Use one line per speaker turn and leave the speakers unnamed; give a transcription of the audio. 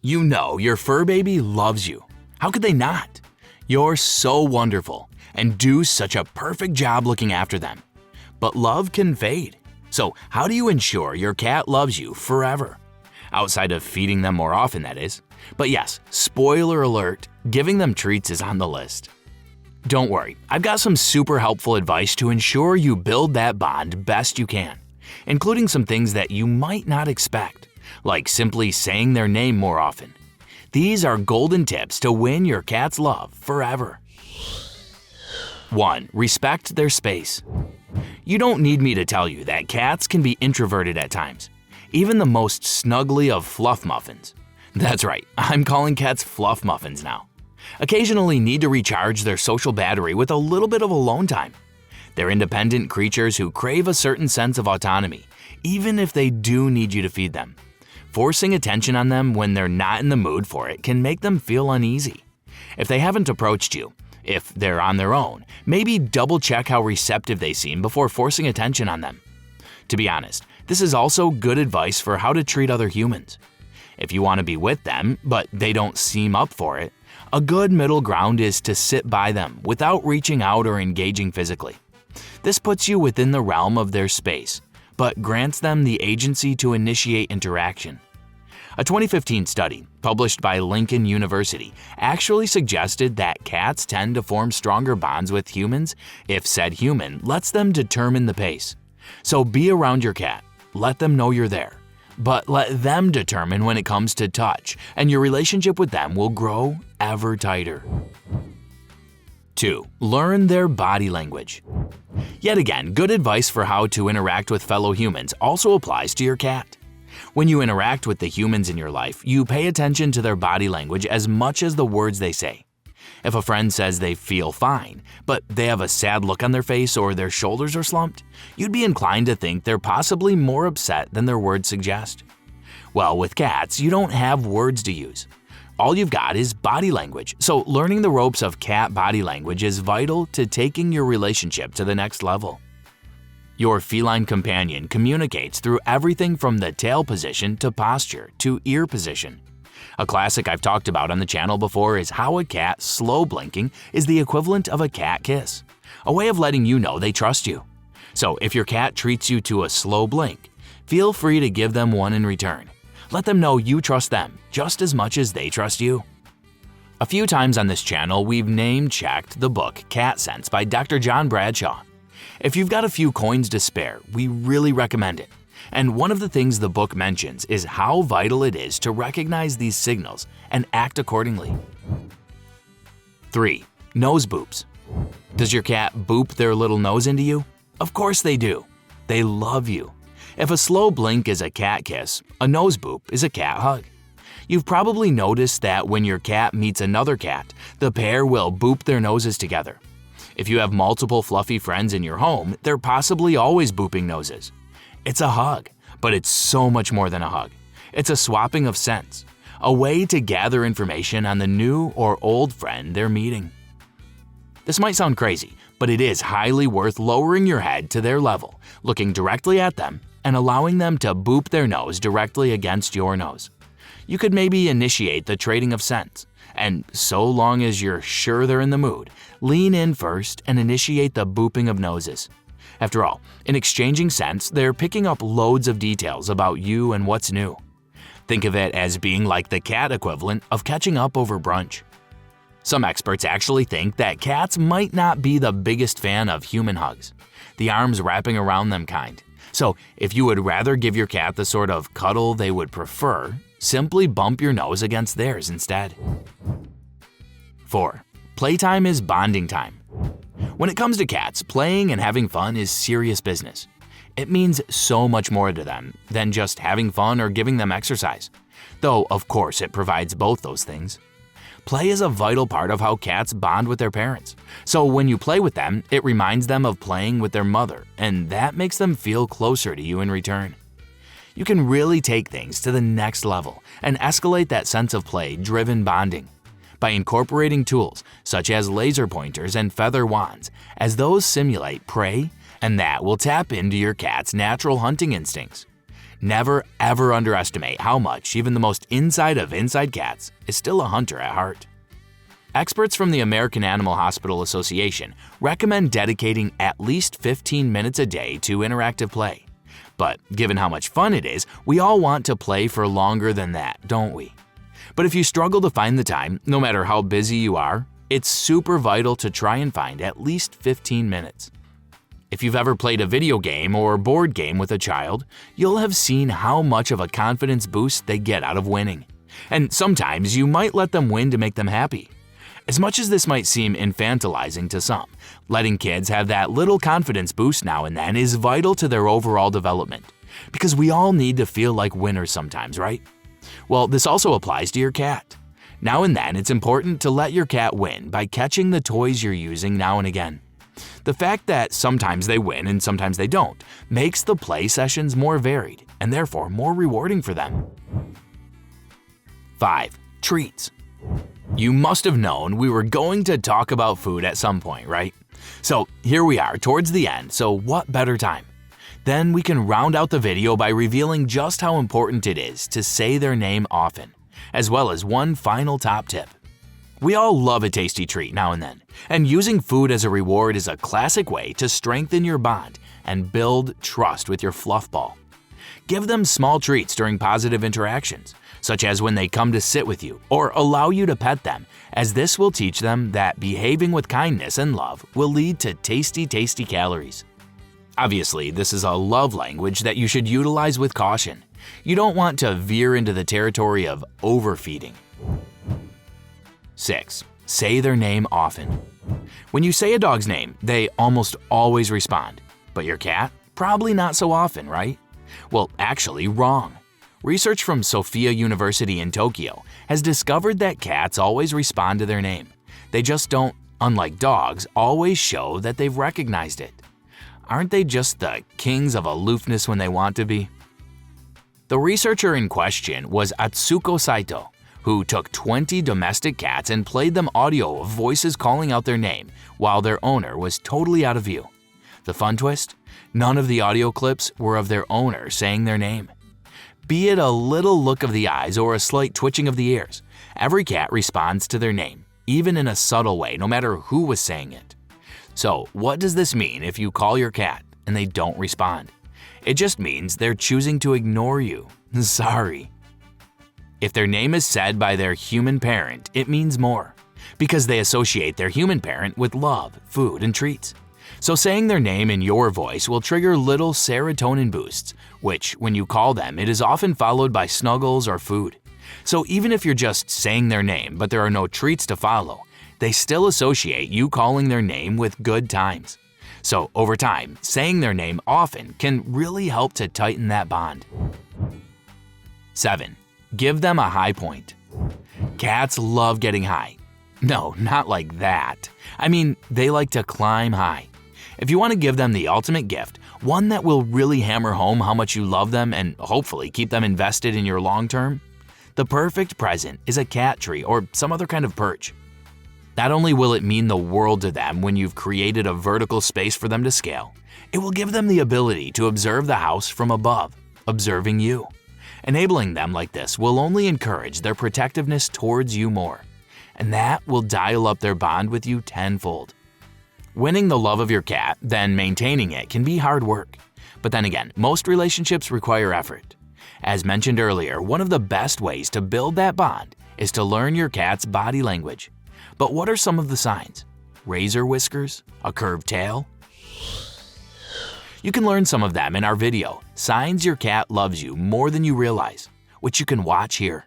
You know your fur baby loves you. How could they not? You're so wonderful and do such a perfect job looking after them. But love can fade. So how do you ensure your cat loves you forever? Outside of feeding them more often, that is. But yes, spoiler alert, giving them treats is on the list. Don't worry, I've got some super helpful advice to ensure you build that bond best you can, including some things that you might not expect, like simply saying their name more often. These are golden tips to win your cat's love forever. 1. Respect their space. You don't need me to tell you that cats can be introverted at times, even the most snuggly of fluff muffins. That's right, I'm calling cats fluff muffins now. Occasionally need to recharge their social battery with a little bit of alone time. They're independent creatures who crave a certain sense of autonomy, even if they do need you to feed them. Forcing attention on them when they're not in the mood for it can make them feel uneasy. If they haven't approached you, if they're on their own, maybe double check how receptive they seem before forcing attention on them. To be honest, this is also good advice for how to treat other humans. If you want to be with them, but they don't seem up for it, a good middle ground is to sit by them without reaching out or engaging physically. This puts you within the realm of their space, but grants them the agency to initiate interaction. A 2015 study, published by Lincoln University, actually suggested that cats tend to form stronger bonds with humans if said human lets them determine the pace. So be around your cat, let them know you're there, but let them determine when it comes to touch, and your relationship with them will grow ever tighter. 2. Learn their body language. Yet again, good advice for how to interact with fellow humans also applies to your cat. When you interact with the humans in your life, you pay attention to their body language as much as the words they say. If a friend says they feel fine, but they have a sad look on their face or their shoulders are slumped, you'd be inclined to think they're possibly more upset than their words suggest. Well, with cats, you don't have words to use. All you've got is body language, so learning the ropes of cat body language is vital to taking your relationship to the next level. Your feline companion communicates through everything from the tail position to posture to ear position. A classic I've talked about on the channel before is how a cat slow blinking is the equivalent of a cat kiss, a way of letting you know they trust you. So if your cat treats you to a slow blink, feel free to give them one in return. Let them know you trust them just as much as they trust you. A few times on this channel, we've name-checked the book Cat Sense by Dr. John Bradshaw. If you've got a few coins to spare, we really recommend it. And one of the things the book mentions is how vital it is to recognize these signals and act accordingly. 3. Nose boops. Does your cat boop their little nose into you? Of course they do. They love you. If a slow blink is a cat kiss, a nose boop is a cat hug. You've probably noticed that when your cat meets another cat, the pair will boop their noses together. If you have multiple fluffy friends in your home, they're possibly always booping noses. It's a hug, but it's so much more than a hug. It's a swapping of scents, a way to gather information on the new or old friend they're meeting. This might sound crazy, but it is highly worth lowering your head to their level, looking directly at them, and allowing them to boop their nose directly against your nose. You could maybe initiate the trading of scents, and so long as you're sure they're in the mood, lean in first and initiate the booping of noses. After all, in exchanging scents, they're picking up loads of details about you and what's new. Think of it as being like the cat equivalent of catching up over brunch. Some experts actually think that cats might not be the biggest fan of human hugs, the arms wrapping around them kind. So if you would rather give your cat the sort of cuddle they would prefer, simply bump your nose against theirs instead. 4. Playtime is bonding time. When it comes to cats, playing and having fun is serious business. It means so much more to them than just having fun or giving them exercise, though of course it provides both those things. Play is a vital part of how cats bond with their parents, so when you play with them, it reminds them of playing with their mother, and that makes them feel closer to you in return. You can really take things to the next level and escalate that sense of play-driven bonding by incorporating tools such as laser pointers and feather wands, as those simulate prey, and that will tap into your cat's natural hunting instincts. Never ever underestimate how much even the most inside of inside cats is still a hunter at heart. Experts from the American Animal Hospital Association recommend dedicating at least 15 minutes a day to interactive play. But given how much fun it is, we all want to play for longer than that, don't we? But if you struggle to find the time, no matter how busy you are, it's super vital to try and find at least 15 minutes. If you've ever played a video game or board game with a child, you'll have seen how much of a confidence boost they get out of winning. And sometimes you might let them win to make them happy. As much as this might seem infantilizing to some, letting kids have that little confidence boost now and then is vital to their overall development. Because we all need to feel like winners sometimes, right? Well, this also applies to your cat. Now and then, it's important to let your cat win by catching the toys you're using now and again. The fact that sometimes they win and sometimes they don't makes the play sessions more varied and therefore more rewarding for them. 5. Treats. You must have known we were going to talk about food at some point, right? So here we are towards the end, so what better time? Then we can round out the video by revealing just how important it is to say their name often, as well as one final top tip. We all love a tasty treat now and then, and using food as a reward is a classic way to strengthen your bond and build trust with your fluff ball. Give them small treats during positive interactions, such as when they come to sit with you or allow you to pet them, as this will teach them that behaving with kindness and love will lead to tasty, tasty calories. Obviously, this is a love language that you should utilize with caution. You don't want to veer into the territory of overfeeding. 6. Say their name often. When you say a dog's name, they almost always respond. But your cat? Probably not so often, right? Well, actually wrong. Research from Sophia University in Tokyo has discovered that cats always respond to their name. They just don't, unlike dogs, always show that they've recognized it. Aren't they just the kings of aloofness when they want to be? The researcher in question was Atsuko Saito, who took 20 domestic cats and played them audio of voices calling out their name while their owner was totally out of view. The fun twist? None of the audio clips were of their owner saying their name. Be it a little look of the eyes or a slight twitching of the ears, every cat responds to their name, even in a subtle way, no matter who was saying it. So, what does this mean if you call your cat and they don't respond? It just means they're choosing to ignore you. Sorry. If their name is said by their human parent, it means more, because they associate their human parent with love, food, and treats. So saying their name in your voice will trigger little serotonin boosts, which, when you call them, it is often followed by snuggles or food. So even if you're just saying their name but there are no treats to follow, they still associate you calling their name with good times. So over time, saying their name often can really help to tighten that bond. 7. Give them a high point. Cats love getting high. No, not like that. I mean, they like to climb high. If you want to give them the ultimate gift, one that will really hammer home how much you love them and hopefully keep them invested in your long term, the perfect present is a cat tree or some other kind of perch. Not only will it mean the world to them when you've created a vertical space for them to scale, it will give them the ability to observe the house from above, observing you. Enabling them like this will only encourage their protectiveness towards you more, and that will dial up their bond with you tenfold. Winning the love of your cat, then maintaining it can be hard work. But then again, most relationships require effort. As mentioned earlier, one of the best ways to build that bond is to learn your cat's body language. But what are some of the signs? Razor whiskers? A curved tail? You can learn some of them in our video, Signs Your Cat Loves You More Than You Realize, which you can watch here.